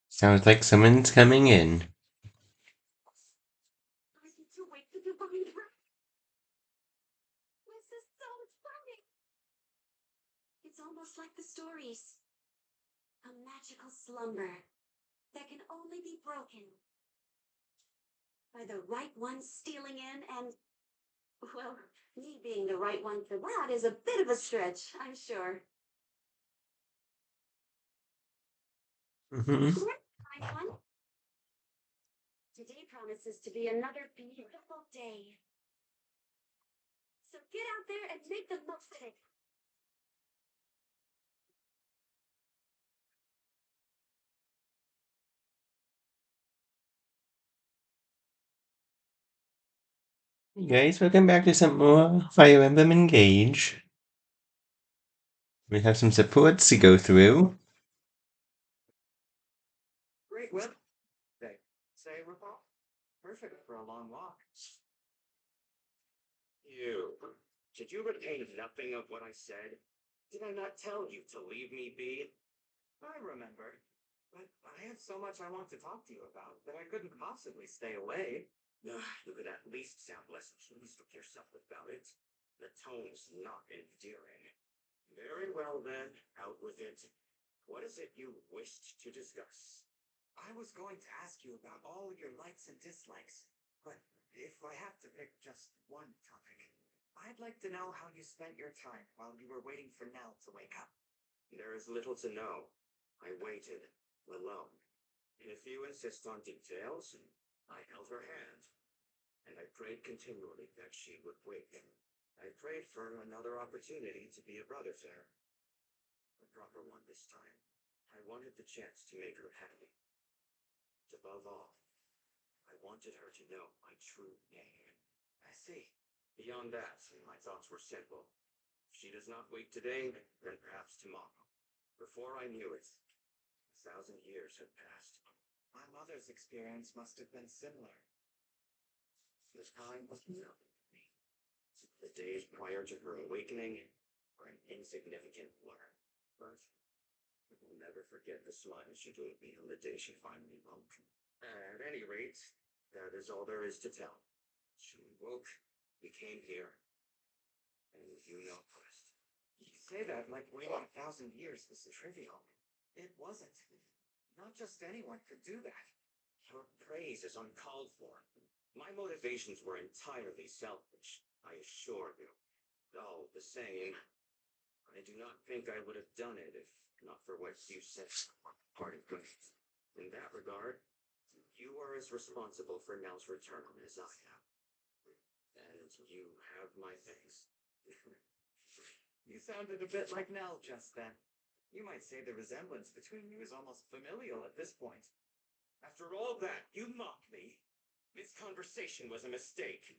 Sounds like someone's coming in. To wake the divine breath. This is so funny. It's almost like the stories. A magical slumber that can only be broken by the right one stealing in and, well, me being the right one for that is a bit of a stretch, I'm sure. Mm-hmm. Right one? Today promises to be another beautiful day. So get out there and make the most of it. Hey guys, welcome back to some more Fire Emblem Engage. We have some supports to go through. Great weather day. Say, Rapal? Perfect for a long walk. You. Did you retain nothing of what I said? Did I not tell you to leave me be? I remember. But I have so much I want to talk to you about that I couldn't possibly stay away. You could at least sound less pleased with yourself about it. The tone's not endearing. Very well then, out with it. What is it you wished to discuss? I was going to ask you about all your likes and dislikes, but if I have to pick just one topic, I'd like to know how you spent your time while you were waiting for Nell to wake up. There is little to know. I waited, alone. And if you insist on details, I held her hand, and I prayed continually that she would wake. I prayed for another opportunity to be a brother to her. A proper one this time. I wanted the chance to make her happy. Above all, I wanted her to know my true name. I see. Beyond that, my thoughts were simple. If she does not wake today, then perhaps tomorrow. Before I knew it, 1,000 years had passed. My mother's experience must have been similar. The time was nothing to me. The days prior to her awakening were an insignificant blur. But I will never forget the smile she gave me on the day she finally woke. At any rate, that is all there is to tell. She woke, we came here, and you know the rest. You say that like waiting 1,000 years was trivial. It wasn't. Not just anyone could do that. Your praise is uncalled for. My motivations were entirely selfish, I assure you. All the same, I do not think I would have done it if not for what you said. Part of good. In that regard, you are as responsible for Nell's return as I am. And you have my thanks. You sounded a bit like Nell just then. You might say the resemblance between you is almost familial at this point. After all that, you mocked me. This conversation was a mistake.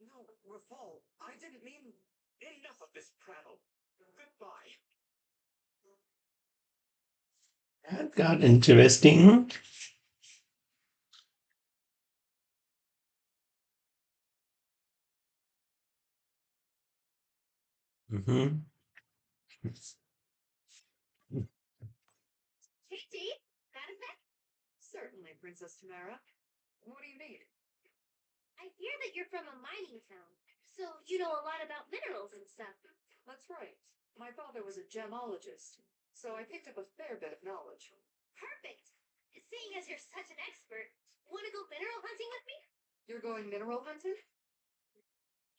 No, Rafal, I didn't mean... Enough of this prattle. Goodbye. That got interesting. Mm-hmm. Hey, Dave, that a sec? Certainly, Princess Tamara. What do you need? I hear that you're from a mining town, so you know a lot about minerals and stuff. That's right. My father was a gemologist, so I picked up a fair bit of knowledge. Perfect. Seeing as you're such an expert, want to go mineral hunting with me? You're going mineral hunting?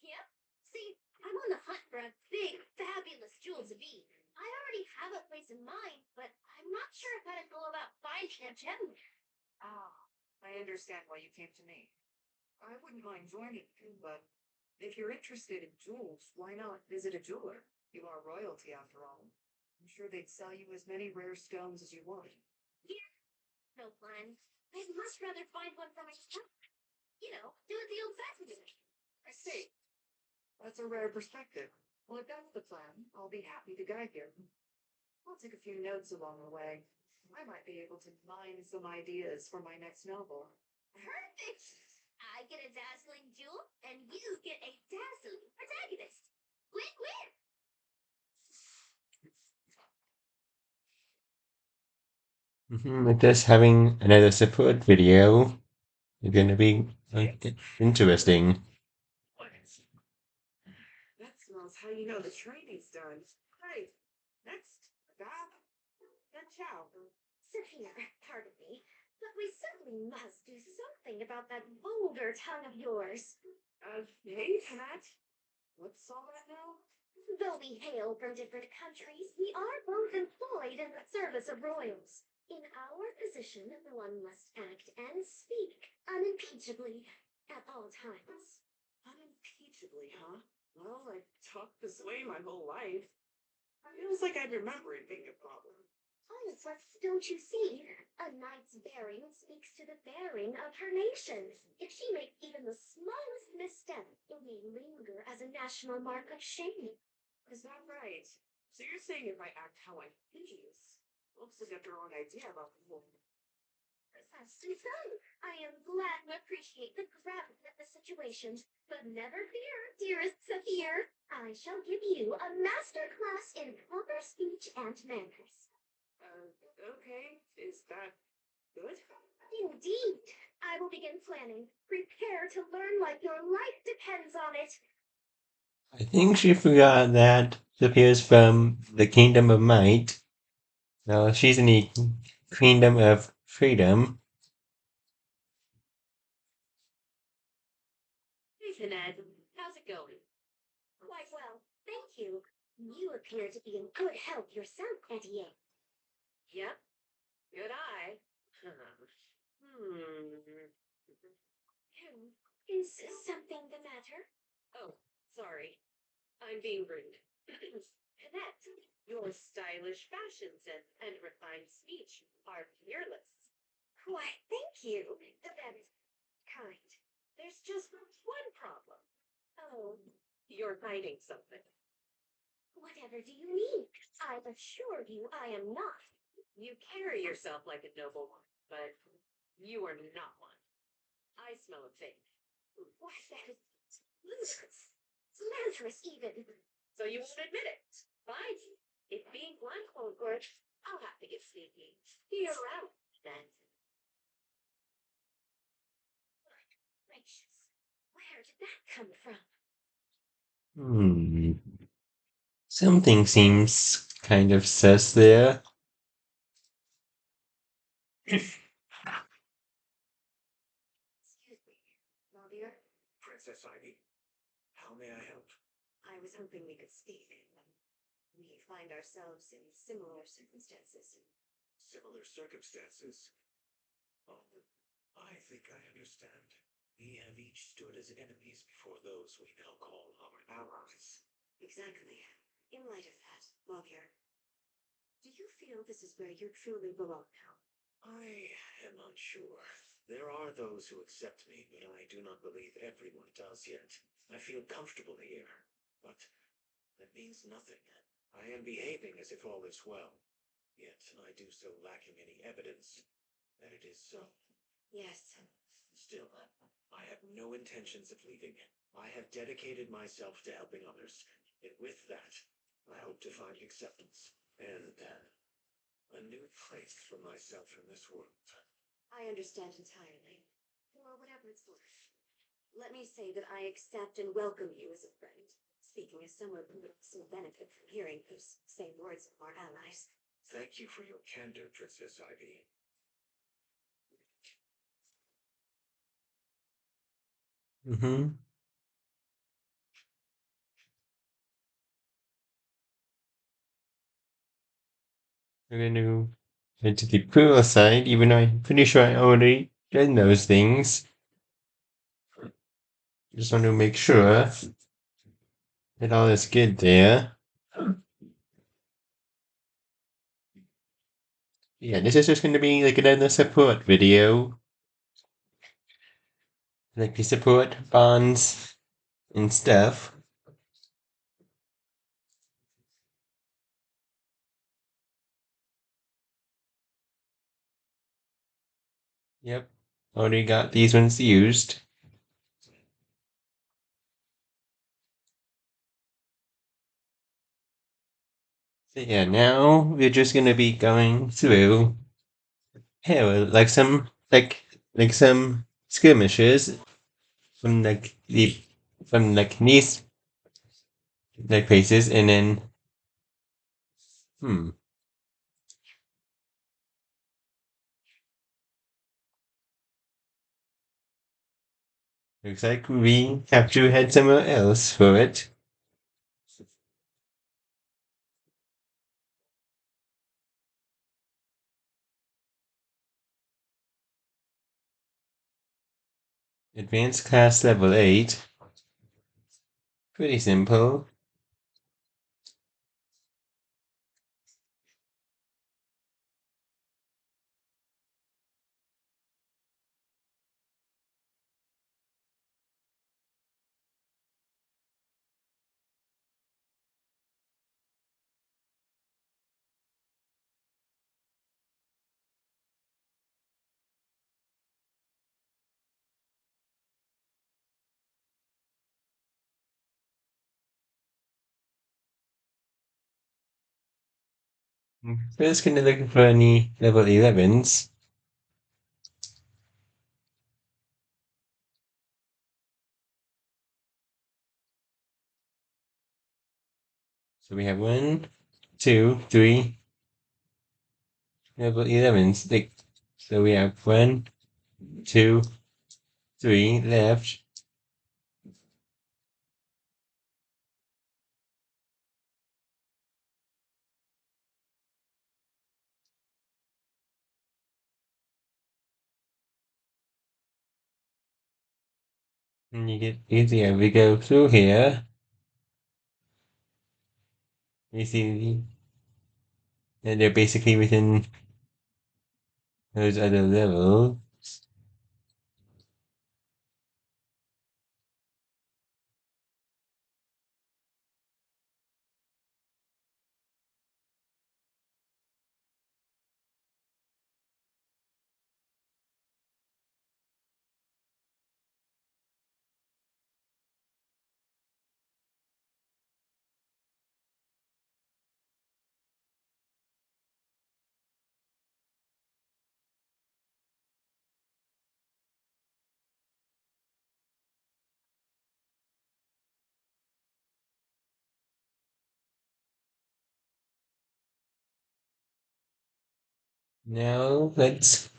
Yep. See, I'm on the hunt for a big, fabulous jewel to be. I already have a place in mind, but I'm not sure how to go about finding a gem there. Ah, I understand why you came to me. I wouldn't mind joining you, but if you're interested in jewels, why not visit a jeweler? You are royalty after all. I'm sure they'd sell you as many rare stones as you want. Yeah, no plan. I'd much rather find one for myself. You know, do it the old-fashioned way. I see. That's a rare perspective. Well, if that's the plan, I'll be happy to guide you. I'll take a few notes along the way. I might be able to mine some ideas for my next novel. Perfect! I get a dazzling jewel, and you get a dazzling protagonist. Win-win! With us having another support video, it's gonna be interesting. That smells how you know the training's done. Right. Next. Gab. Then chow. Sophia, pardon me, but we certainly must do something about that vulgar tongue of yours. Hey, Matt. What's all that now? Though we hail from different countries, we are both employed in the service of royals. In our position, one must act and speak unimpeachably at all times. Unimpeachably, huh? Well, I've talked this way my whole life. Feels like I'd remember it being a problem. Oh, but don't you see? A knight's bearing speaks to the bearing of her nation. If she makes even the smallest misstep, it may linger as a national mark of shame. Is that right? So you're saying if I act how I please, folks will get their own idea about the whole. Precisely so. I am glad and appreciate the gravity of the situation, but never fear, dearest Sophia. I shall give you a master class in proper speech and manners. Okay. Is that good? Indeed. I will begin planning. Prepare to learn like your life depends on it. I think she forgot that Sophia's from the Kingdom of Might. No, she's in the Kingdom of Freedom. Hey, Ned. How's it going? Quite well, thank you. You appear to be in good health yourself, Etienne. Yep. Good eye. Is something the matter? Oh, sorry. I'm being rude. Annette, your stylish fashion sense and refined speech are peerless. Why, thank you. That is kind. There's just one problem. Oh, You're hiding something. whatever do you mean? I assure you I am not. You carry yourself like a noblewoman, but you are not one. I smell a fake. Why, that is ludicrous. Slanderous, even. So you won't admit it. Fine. If being blunt won't work, I'll have to get sneaky. You're out, then. Gracious. Where did that come from? Something seems kind of sus there. Excuse me, Mother. Princess Ivy, how may I help? I was hoping we could speak. We find ourselves in similar circumstances. Similar circumstances. Oh, I think I understand. We have each stood as enemies before those we now call our allies. Exactly. In light of that, Mother, do you feel this is where you truly belong now? I am unsure. There are those who accept me, but I do not believe everyone does yet. I feel comfortable here, but that means nothing. I am behaving as if all is well, yet I do so lacking any evidence that it is so. Yes. Still, I have no intentions of leaving. I have dedicated myself to helping others, and with that, I hope to find acceptance and a new place for myself in this world. I understand entirely. For whatever it's worth. Let me say that I accept and welcome you as a friend. Speaking as someone who would also benefit from hearing those same words from our allies. Thank you for your candor, Princess Ivy. Mm-hmm. We're going to head to the pool side, even though I'm pretty sure I already done those things. Just want to make sure that all is good there. Yeah, this is just going to be like another support video. Like the support bonds and stuff. Yep. Already got these ones used. So yeah, now we're just going to be going through hell, like some skirmishes from these like places, and then hmm, looks like we have to head somewhere else for it. Advanced class level 8. Pretty simple. First, gonna look for any level 11s. So we have 1, 2, 3 level 11s. So we have 1, 2, 3 left. And you get easier. We go through here. You see, and they're basically within those other levels. Now let's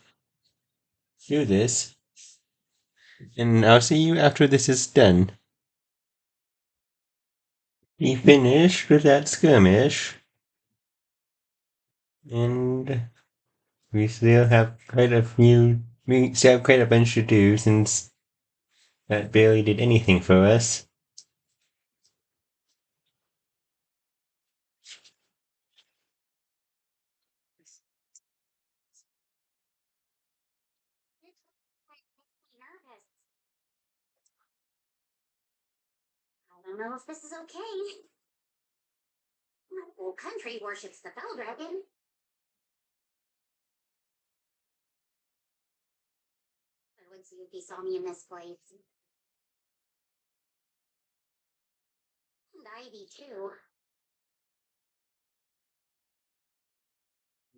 do this, and I'll see you after this is done. We finished with that skirmish, and we still have quite a few. We still have quite a bunch to do since that barely did anything for us. Nervous. I don't know if this is okay. My whole country worships the Fell Dragon. I would see if he saw me in this place. And Ivy, too.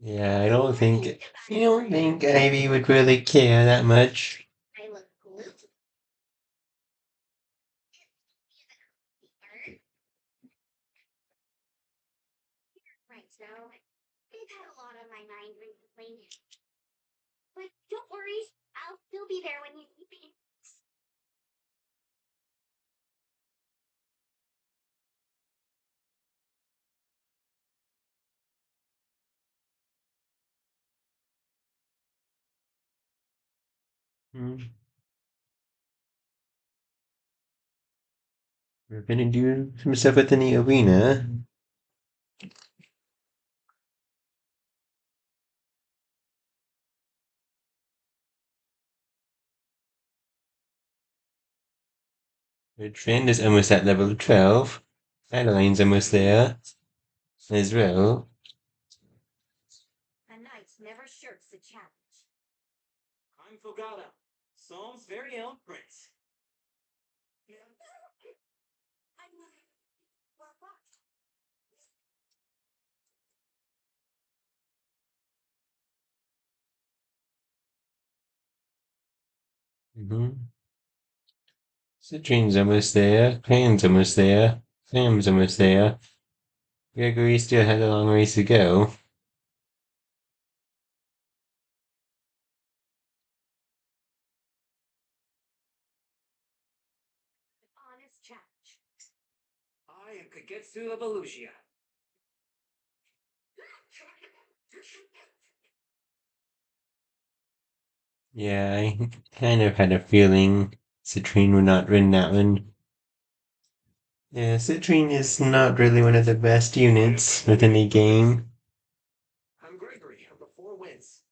Yeah, I don't think Ivy would really care that much. I look gluten. Right, so I've had a lot on my mind recently. But don't worry, I'll still be there when you need me. Hmm. We're gonna do some stuff within the arena. Trend is almost at level 12. Adeline's almost there as well. A knight never shirks a challenge. I'm Fogata, Psalm's very own prince. I'm what? Mm-hmm. Citrine's almost there. Crane's almost there. Sam's almost there. Gregory still has a long ways to go. Honest challenge. I am Kagetsu of Illusia. Yeah, I kind of had a feeling Citrine would not win that one. Yeah, Citrine is not really one of the best units within the game. I'm Gregory of the Four Winds.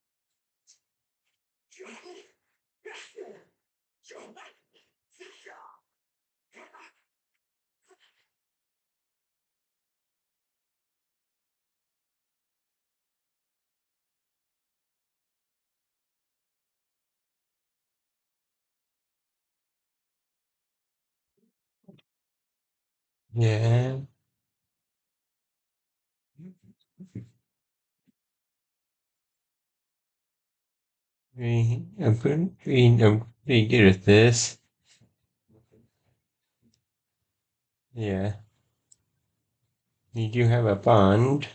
Yeah. I'm pretty good at this. Yeah. You do have a bond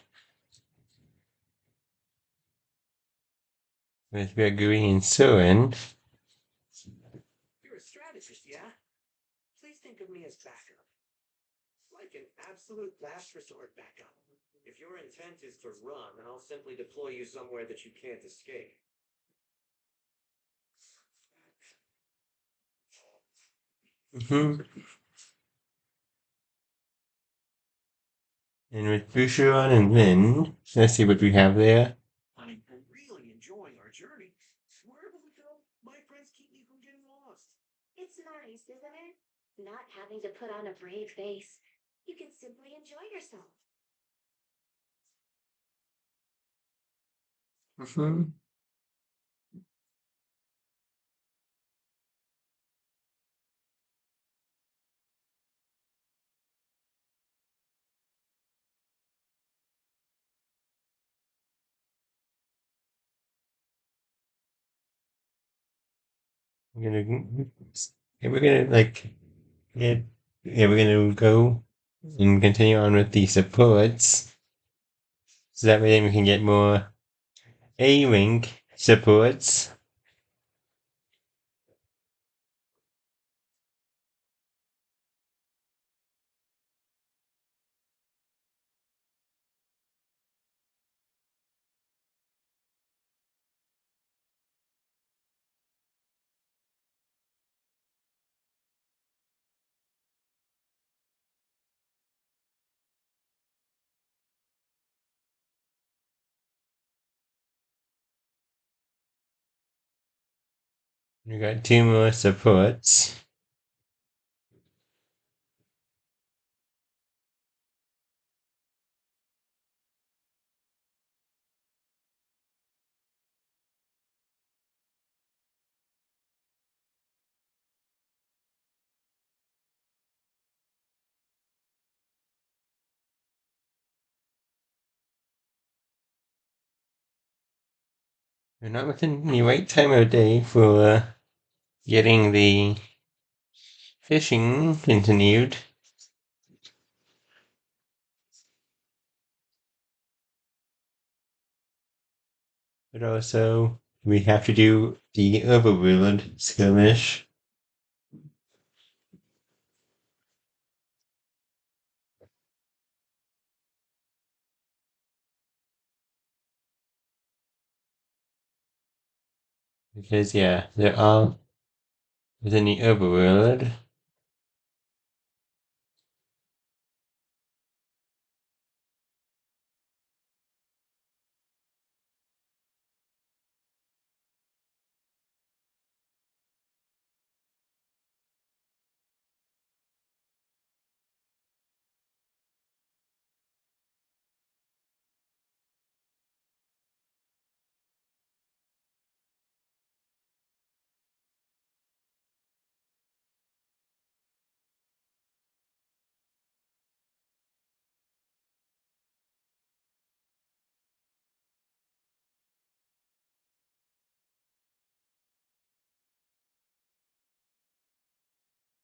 with Gregory and Soren. You're a strategist, yeah? Please think of me as backup. Like an absolute last resort backup. If your intent is to run, then I'll simply deploy you somewhere that you can't escape. Mm-hmm. And with Boucheron and Lynn, let's see what we have there. I'm really enjoying our journey. Wherever we go, my friends keep me from getting lost. It's nice, isn't it? Not having to put on a brave face. You can simply enjoy yourself. Mm-hmm. We're gonna, yeah, we're gonna like, yeah, yeah, we're gonna go and continue on with the supports. So that way we can get more A-Rank supports. We got two more supports. We're not within the right time of day for getting the fishing continued. But also, we have to do the overworld skirmish. Because, yeah, they're all within the overworld.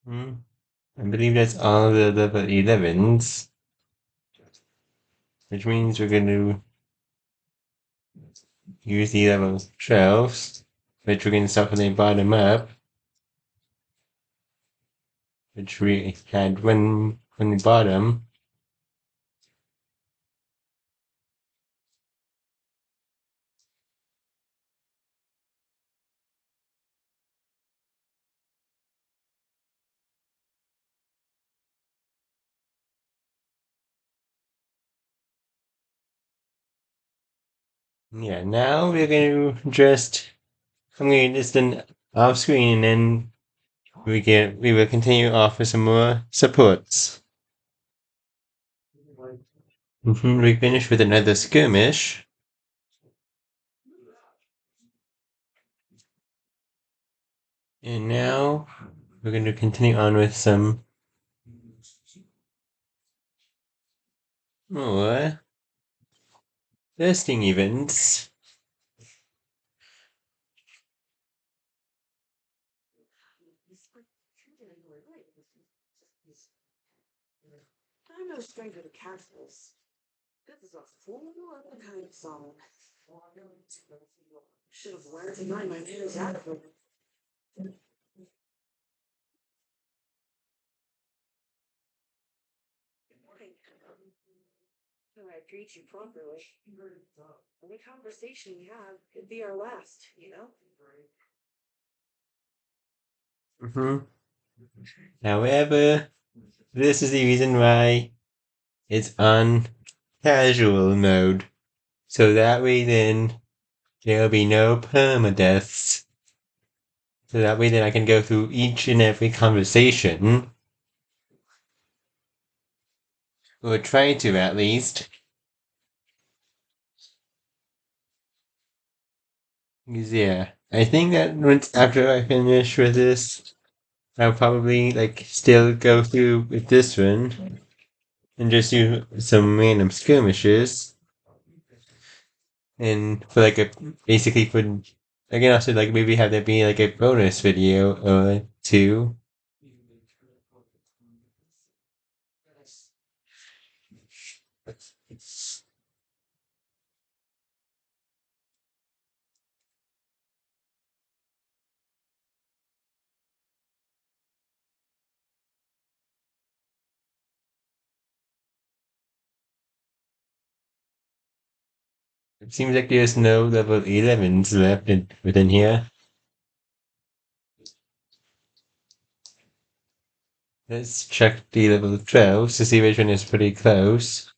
I believe that's all the level 11s, which means we're going to use the level 12s, which we're going to start from the bottom up, which we had one from the bottom. Yeah, now we're going to just, I'm going to just then off screen and then we will continue off with some more supports. We finished with another skirmish. And now we're going to continue on with some more testing events. I'm no stranger to castles. This is a full other kind of song. Should have learned to mind my manners after. So I greet you properly. Any conversation we have could be our last, you know? However, this is the reason why it's on casual mode. So that way then there'll be no permadeaths. So that way then I can go through each and every conversation. Or try to at least. Because yeah, I think that once after I finish with this, I'll probably still go through with this one and just do some random skirmishes. And for basically for I can also maybe have that be a bonus video or two. It seems like there's no level 11s left within here. Let's check the level 12s to see which one is pretty close.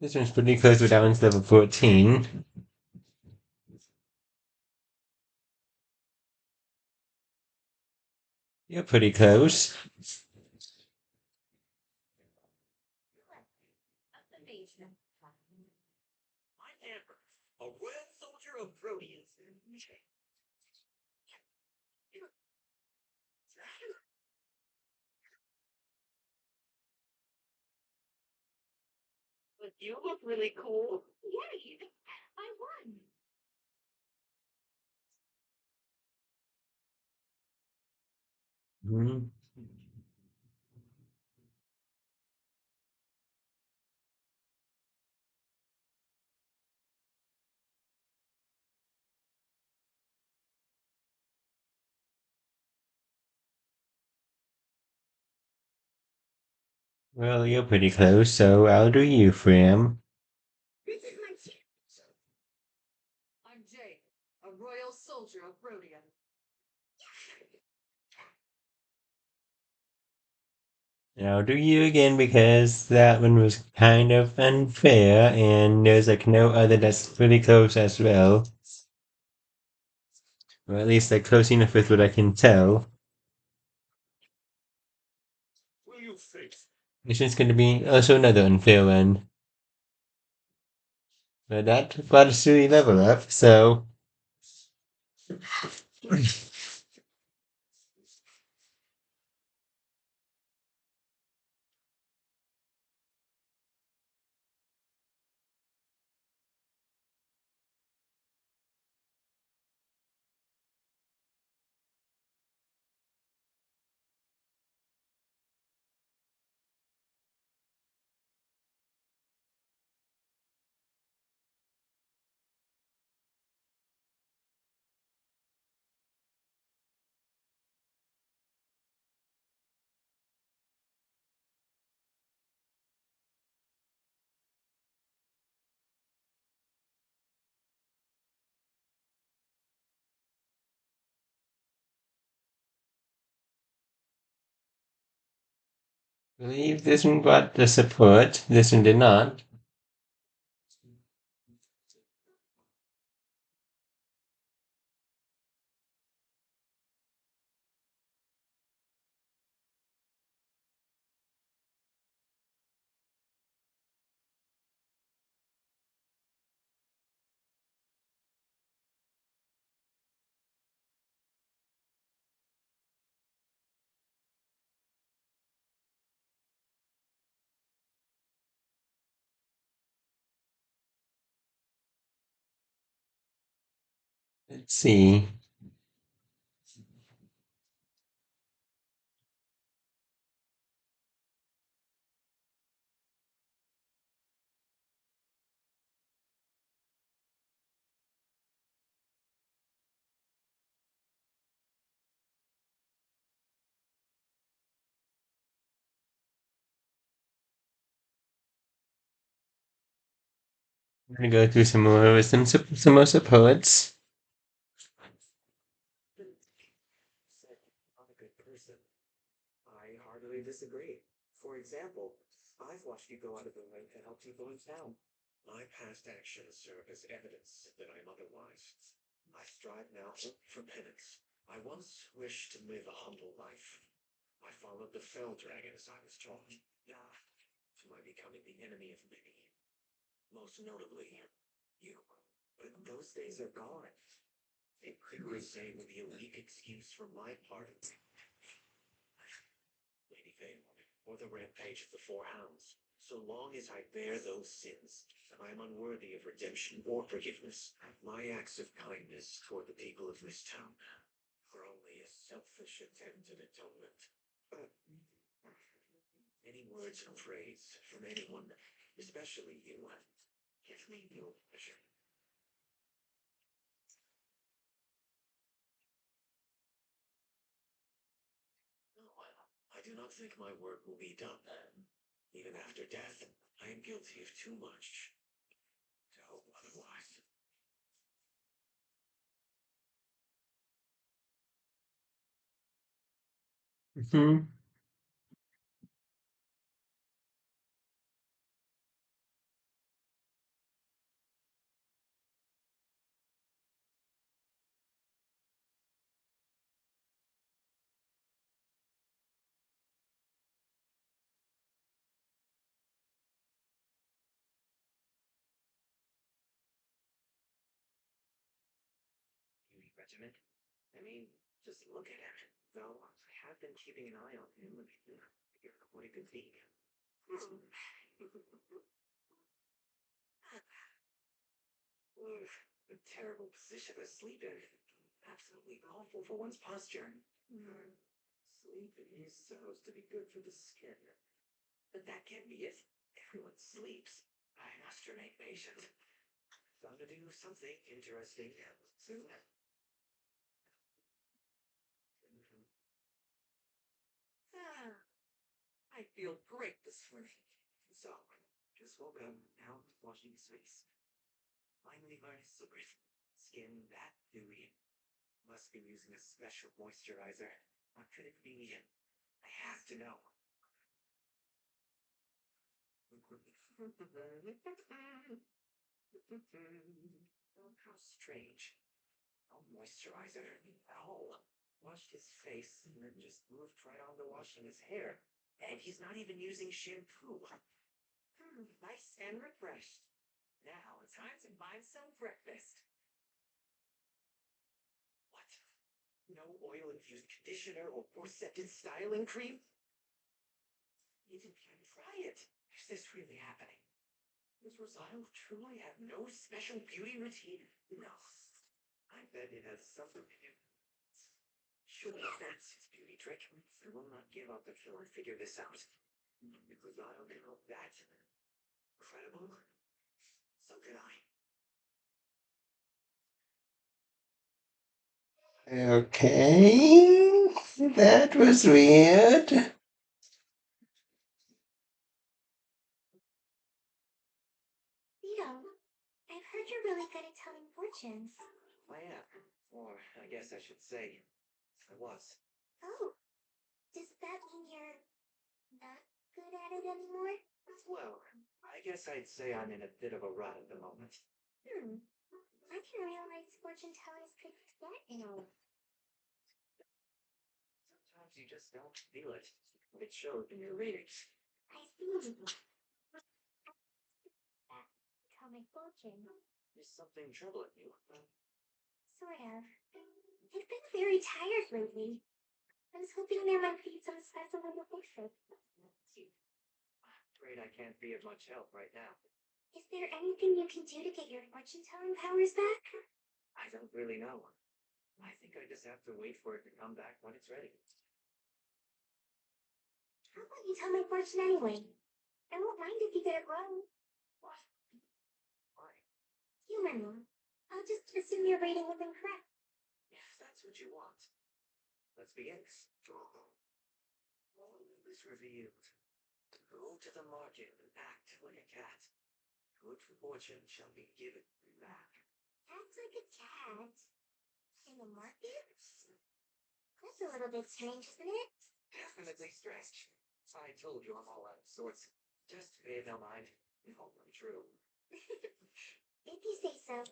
This one's pretty close, but that one's level 14. You're pretty close. I'm Amber, a royal soldier of Rhodius. But you look really cool. Yay! I won! Hmm. Well, you're pretty close, so I'll do you, Fram. This is my chance! I'm Jake, a royal soldier of Rhodia. And I'll do you again because that one was kind of unfair, and there's no other that's pretty close as well. Or at least close enough with what I can tell. Will you fix? This is going to be also another unfair one. But that brought us to the level up, so I believe this one got the support. This one did not. Let's see. I'm gonna go through some more with some more supports. Said I'm a good person. I heartily disagree. For example, I've watched you go out of the way to help people in town. My past actions serve as evidence that I am otherwise. I strive now for penance. I once wished to live a humble life. I followed the fell dragon as I was taught. To my becoming the enemy of many. Most notably, you. But those days are gone. A crusade would be a weak excuse for my part. Lady Vale, or the rampage of the Four Hounds. So long as I bear those sins, I am unworthy of redemption or forgiveness. My acts of kindness toward the people of this town are only a selfish attempt at atonement. Any words of praise from anyone, especially you, give me no pleasure. No, I do not think my work will be done. Even after death, I am guilty of too much to hope otherwise. Hmm. Beauty regiment? I mean, just look at him. Though I have been keeping an eye on him, and you're quite a good thief. A terrible position to sleep in. Absolutely awful for one's posture. Sleeping is supposed to be good for the skin. But that can't be it. Everyone sleeps. I must remain patient. Time to do something interesting soon. I feel great this morning. So, just woke up, now washing his face. Finally learned his secret. Skin that dewy. Must be using a special moisturizer. What could it be? I have to know. Oh, how strange. No moisturizer at all. Washed his face and then just moved right on to washing his hair. And he's not even using shampoo. Nice and refreshed. Now it's time to buy some breakfast. What? No oil-infused conditioner or scented styling cream? You didn't even try it. Is this really happening? Does Rosario truly have no special beauty routine? No. I bet it has something to do. Surely that's his beauty trick. I will not give up until I figure this out. If Rosario can help that incredible, so can I. Okay. That was weird. Vito, I've heard you're really good at telling fortunes. I am. Or I guess I should say, I was. Oh, does that mean you're not anymore? Well, I guess I'd say I'm in a bit of a rut at the moment. I didn't realize fortune tellers could get ill. Sometimes you just don't feel it. It shows in your readings. I see. Tell my fortune. Is something troubling you? Sort of. I've been very tired lately. I was hoping there might be some special way to fix it. Afraid I can't be of much help right now. Is there anything you can do to get your fortune-telling powers back? I don't really know. I think I just have to wait for it to come back when it's ready. How about you tell my fortune anyway? I won't mind if you get it wrong. What? Why? Humor me. I'll just assume your rating was incorrect. If that's what you want. Let's begin. This revealed. Go to the market and act like a cat. Good fortune shall be given back. Act like a cat? In the market? That's a little bit strange, isn't it? Definitely strange. I told you I'm all out of sorts. Just pay no mind. It won't be true. If you say so.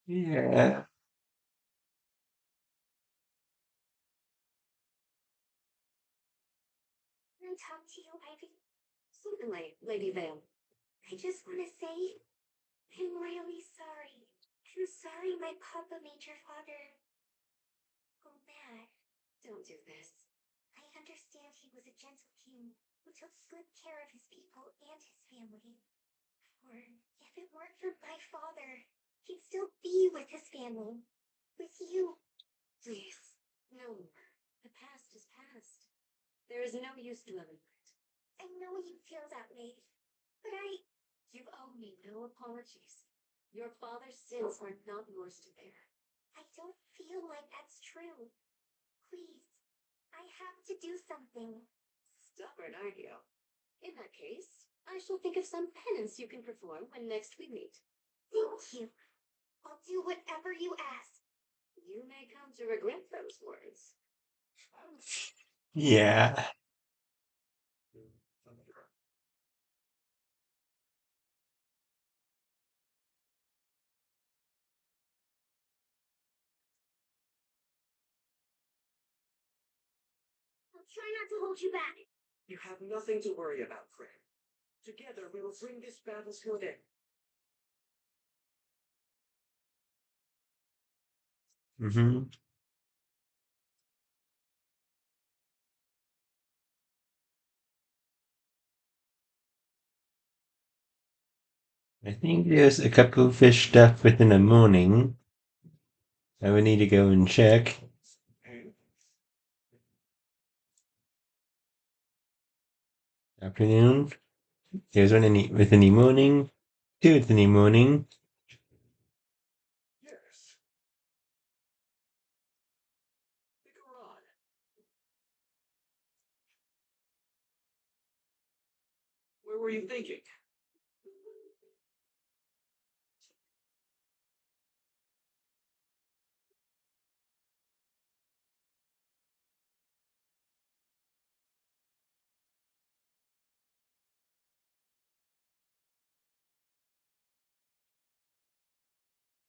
Yeah. Can I talk to you, Ivy? Certainly, Lady Vale. I just want to say, I'm really sorry. I'm sorry my papa made your father go mad. Don't do this. I understand he was a gentle king who took good care of his people and his family. Or if it weren't for my father, he'd still be with his family. With you. Please, no more. The past is past. There is no use dwelling on it. I know you feel that way, but You owe me no apologies. Your father's sins are not yours to bear. I don't feel like that's true. Please, I have to do something. Stubborn, aren't you? In that case, I shall think of some penance you can perform when next we meet. Thank you. I'll do whatever you ask. You may come to regret those words. Yeah. I'll try not to hold you back. You have nothing to worry about, Fred. Together we will bring this battle to an end. Mm-hmm. I think there's a couple of fish stuff within the morning. I would need to go and check. Afternoon. There's one within the morning. Two within the morning. Yes. Pick a rod. Where were you thinking?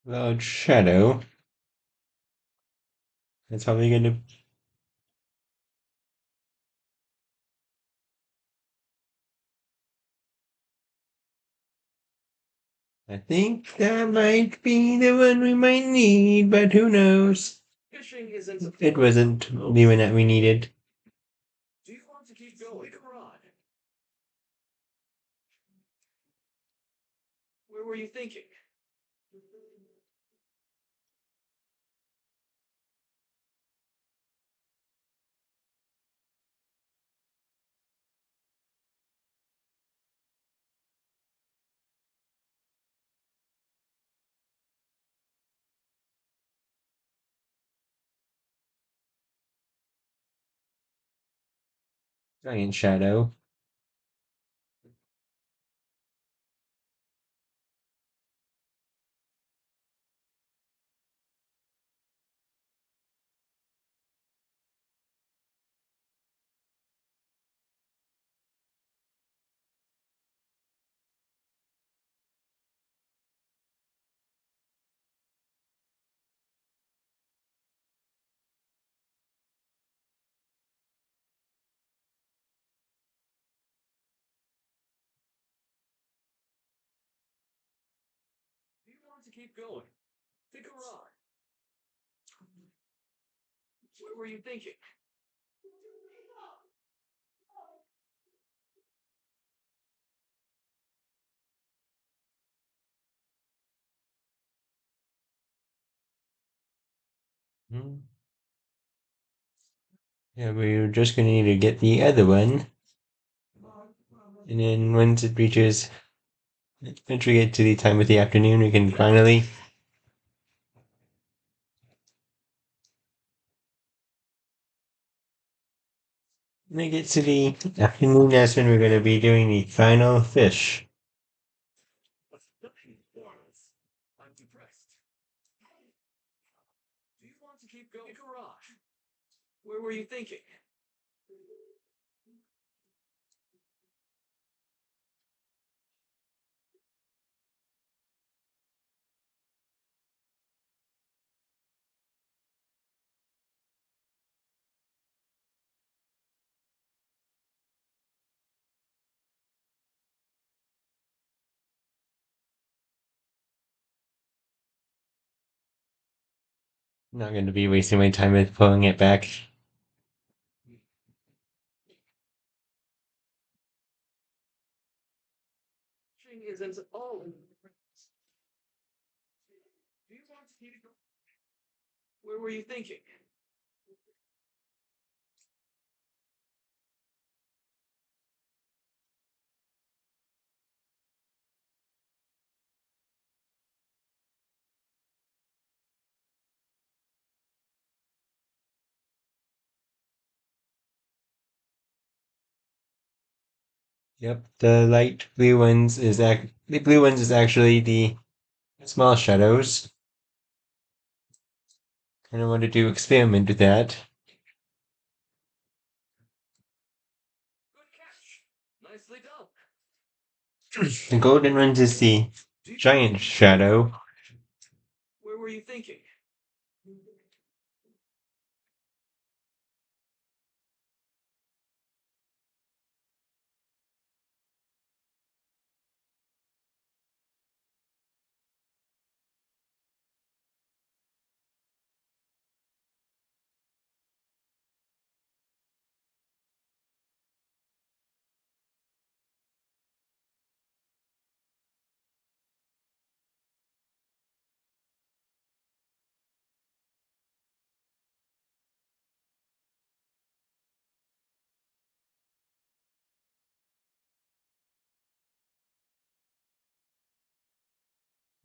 Large shadow. That's probably gonna. I think that might be the one we might need, but who knows? Fishing isn't. It wasn't the one that we needed. Do you want to keep going? Pick a rod. Where were you thinking? Giant shadow. keep going? Think a rock. What were you thinking? Hmm. Yeah, we're just gonna need to get the other one. And then once it reaches, once we get to the time of the afternoon, we can finally when it gets to the afternoon, that's when we're gonna be doing the final fish. I'm depressed. Do you want to keep going? Pick a rock. Where were you thinking? I'm not gonna be wasting my time with pulling it back. Fishing isn't all. Do you want to keep going? Where were you thinking? Yep, the light blue ones is the blue ones is actually the small shadows. And I wanted to experiment with that. Good catch. Nicely done. The golden ones is the giant shadow. Where were you thinking?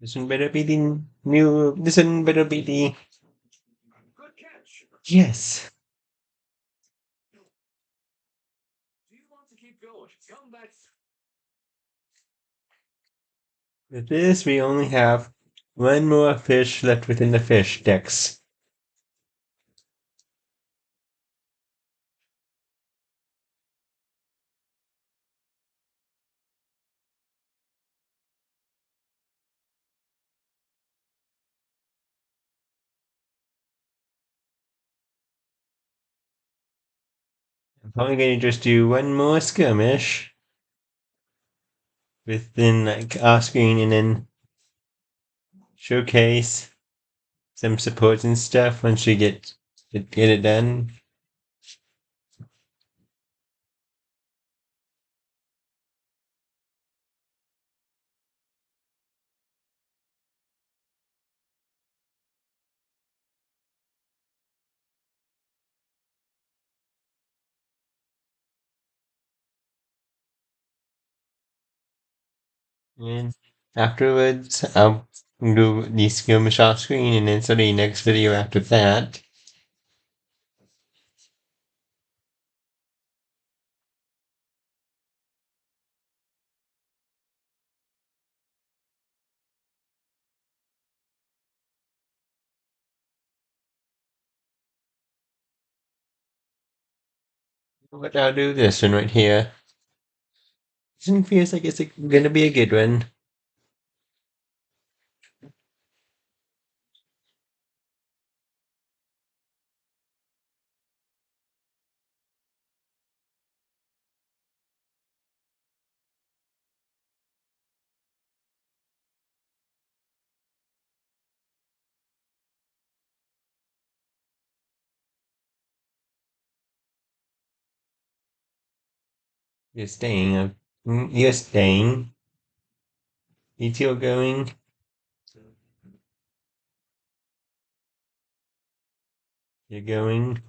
This one better be the new. This one better be the. Good catch. Yes. Do you want to keep going? Come back. With this, we only have one more fish left within the fish dex. I'm probably going to just do one more skirmish within like off screen and then showcase some supports and stuff once we get it done. And afterwards, I'll do the skirmish off screen and then the next video after that. But I'll do this one right here. This one feels like it's gonna be a good one. You're staying. You're staying. You two are going. You're going.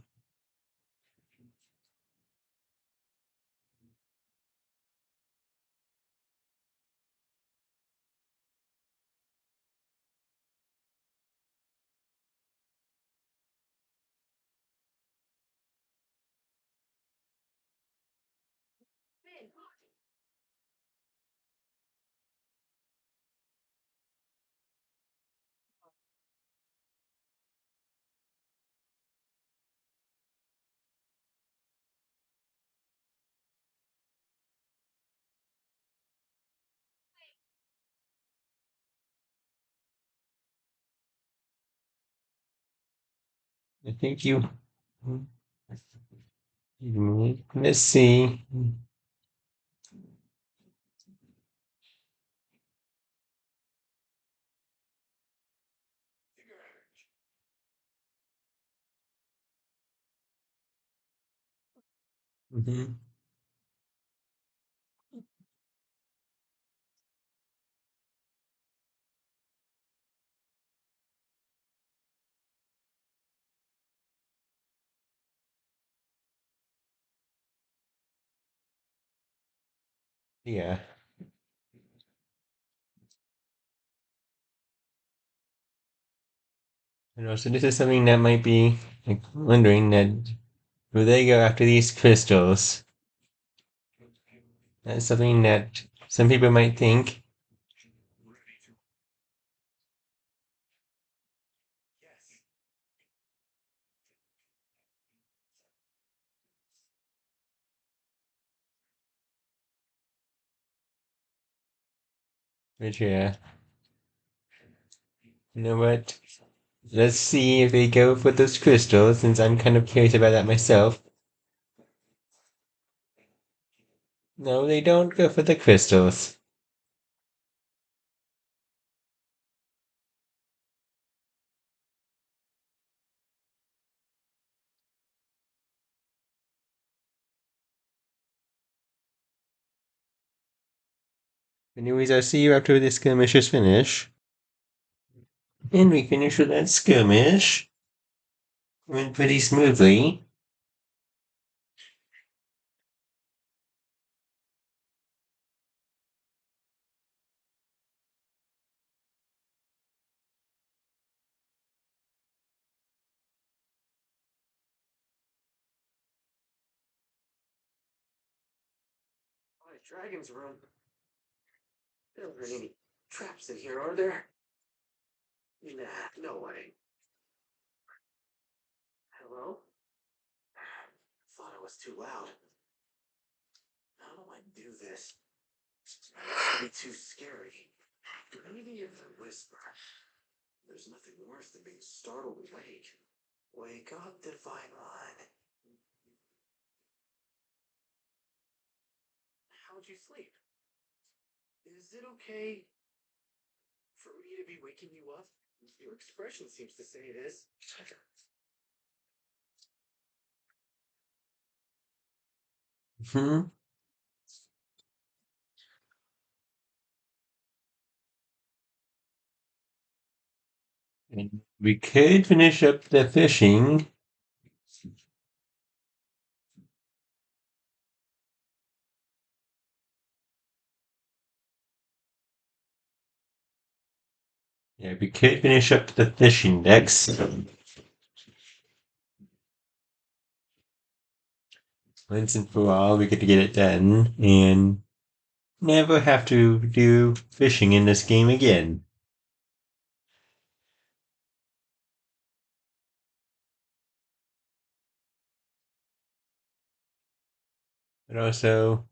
I think you. Let's see. Mm-hmm. Yeah. And also, this is something that might be like wondering that will they go after these crystals? That's something that some people might think. Yes. But yeah, you know what? Let's see if they go for those crystals, since I'm kind of curious about that myself. No, they don't go for the crystals. Anyways, I'll see you after this skirmish is finished. And we finish with that skirmish. Went pretty smoothly. My dragon's room. There aren't any traps in here, are there? Nah, no way. Hello? Thought it was too loud. How do I do this? It'd be too scary. Maybe if I whisper. There's nothing worse than being startled awake. Wake up, Divine One. How'd you sleep? Is it okay for me to be waking you up? Your expression seems to say it is. Hmm. And we could finish up the fishing. Yeah, we could finish up the fishing decks. Once and for all, we get to get it done and never have to do fishing in this game again. But also,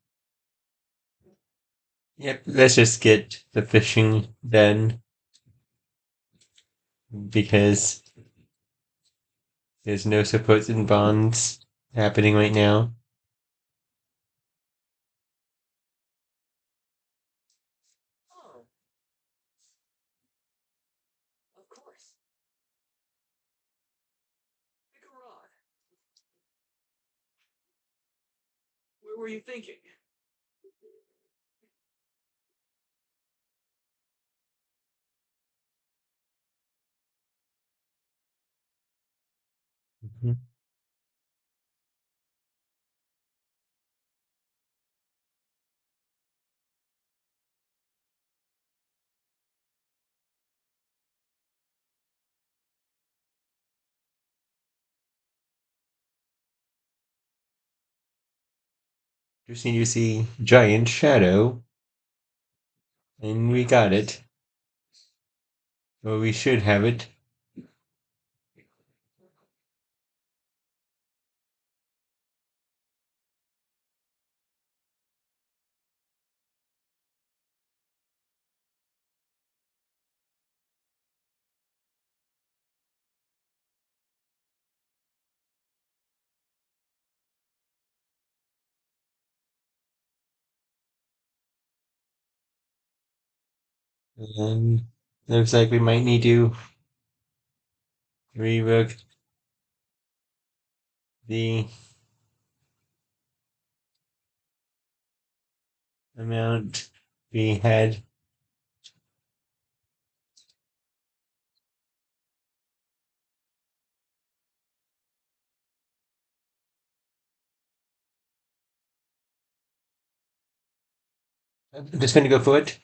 yep, let's just get the fishing done because there's no supports and bonds happening right now. Oh, of course. Pick a rod. Where were you thinking? Just need to see giant shadow, and we got it. Or we should have it. And looks like we might need to rework the amount we had. I'm just going to go for it.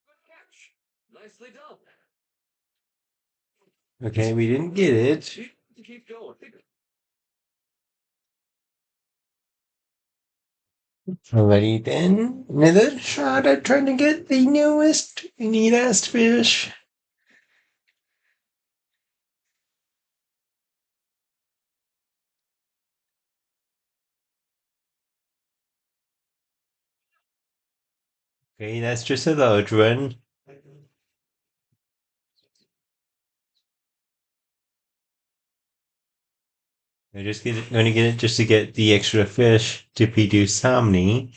Good catch. Nicely done. Okay, we didn't get it. Keep going. Alrighty then. Another shot at trying to get the newest, neatest fish. Okay, that's just a large one. I just get it, gonna get it just to get the extra fish to produce harmony.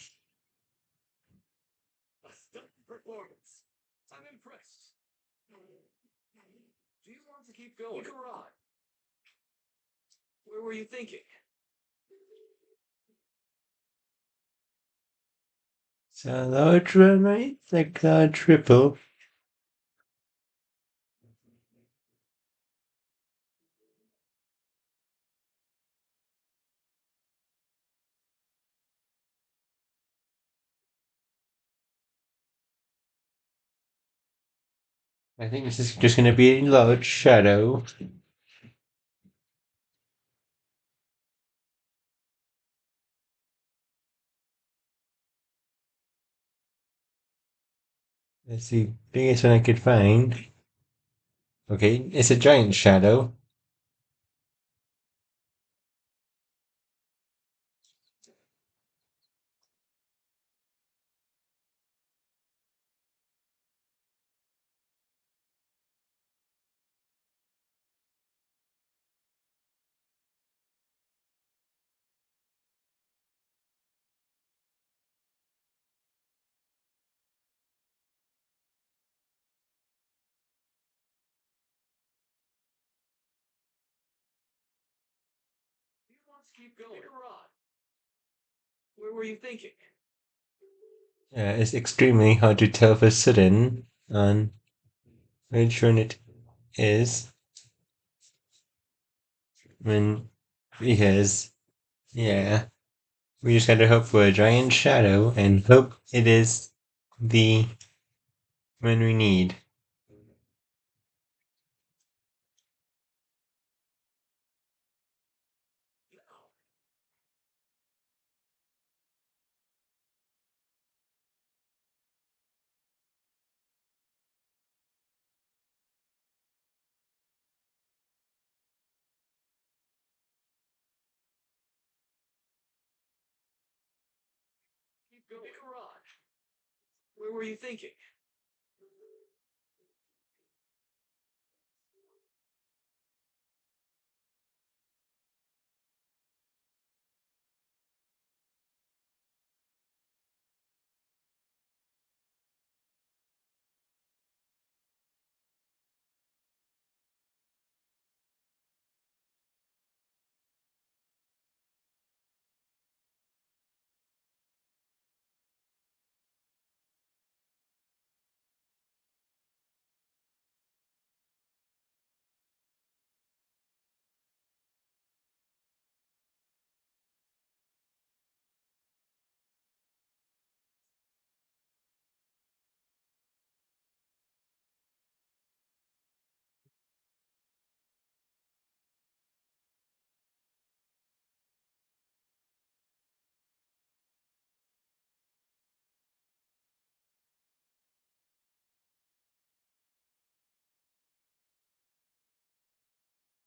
A stunning performance. I'm impressed. Do you want to keep going? You can run. Where were you thinking? So large one, right? Like large triple. I think this is just gonna be a large shadow. That's the biggest one I could find. Okay, it's a giant shadow. Do you want to keep going? You can run. Where were you thinking? Yeah, it's extremely hard to tell for certain on which one it is. When because yeah, we just gotta hope for a giant shadow and hope it is the one we need. Keep going. You can run. Where were you thinking?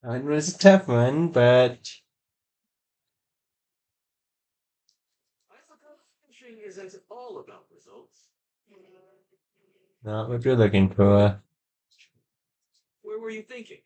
It was a tough one, but I suppose fishing isn't all about results. not what you're looking for. Where were you thinking?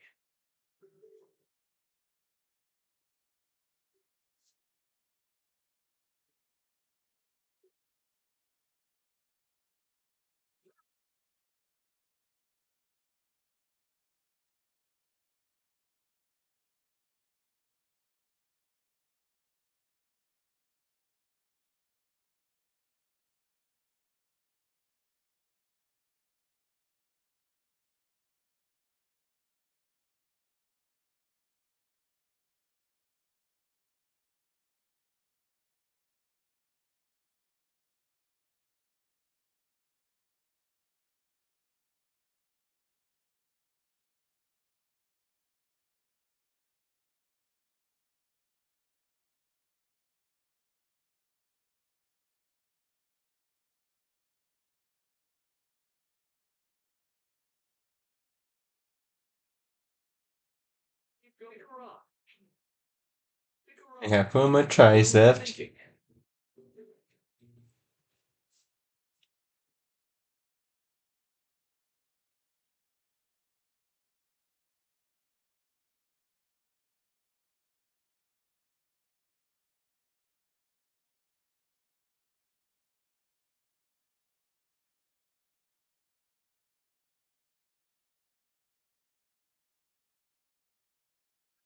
Keep going wrong. I have 4 more tries left. Thinking.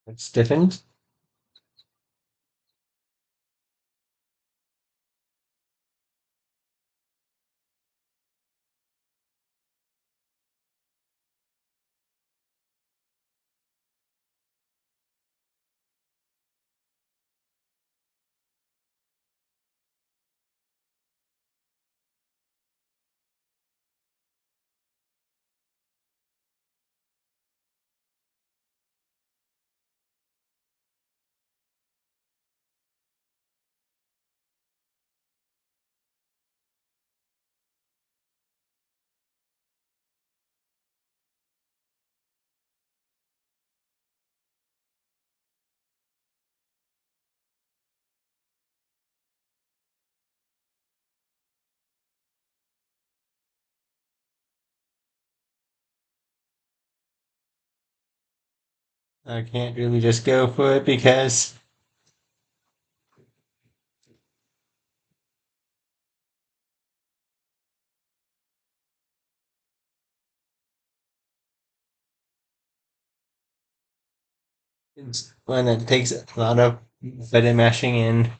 It's different. I can't really just go for it because it's one that takes a lot of button mashing in.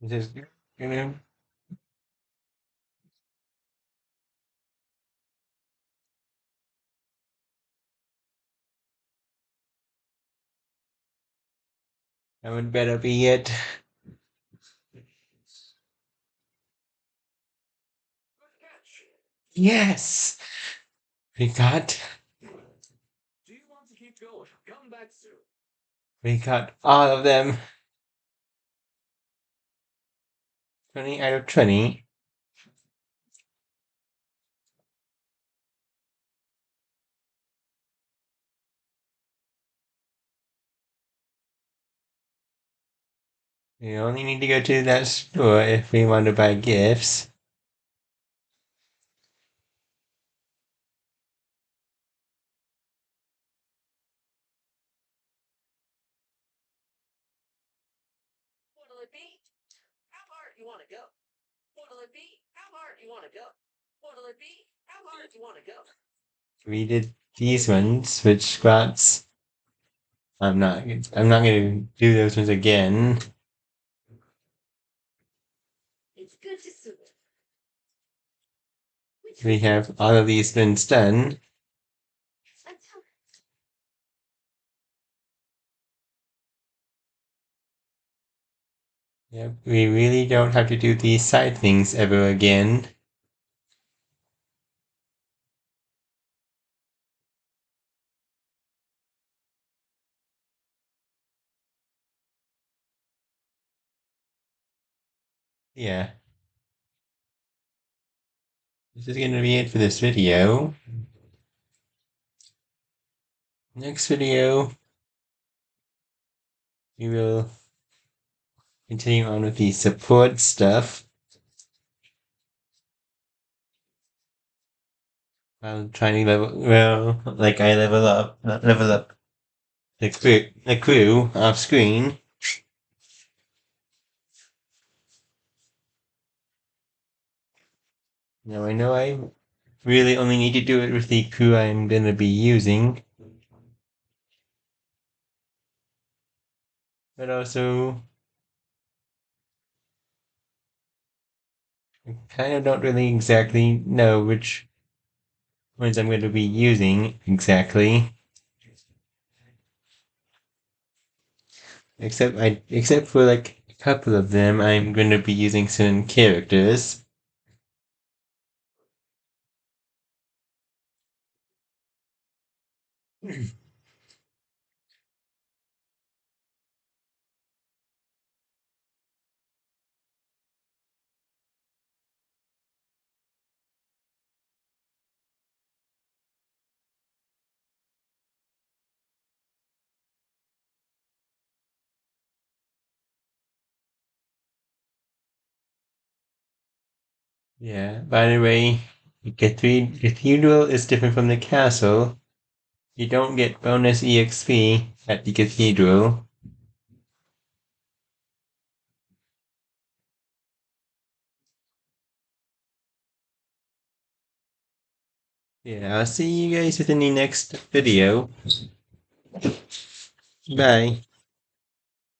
Just, you know, that would better be it. Good catch. Yes! We got, Do you want to keep going? Come back soon. we got all of them. 20 out of 20. We only need to go to that store if we want to buy gifts. What'll it be? How hard you want to go? What'll it be? How hard you want to go? What'll it be? How hard you want to go? We did these ones, which got. I'm not gonna do those ones again. It's good to see you. We have all of these ones done. Until Yep, we really don't have to do these side things ever again. Yeah, this is gonna be it for this video. Next video, we will continue on with the support stuff. While trying to like I level up, not level up the crew off screen. Now I know I really only need to do it with the crew I'm gonna be using. But also, I kind of don't really exactly know which ones I'm going to be using exactly. Except for like a couple of them, I'm going to be using certain characters. Yeah, by the way, the cathedral is different from the castle. You don't get bonus EXP at the cathedral. Yeah, I'll see you guys within the next video. Bye.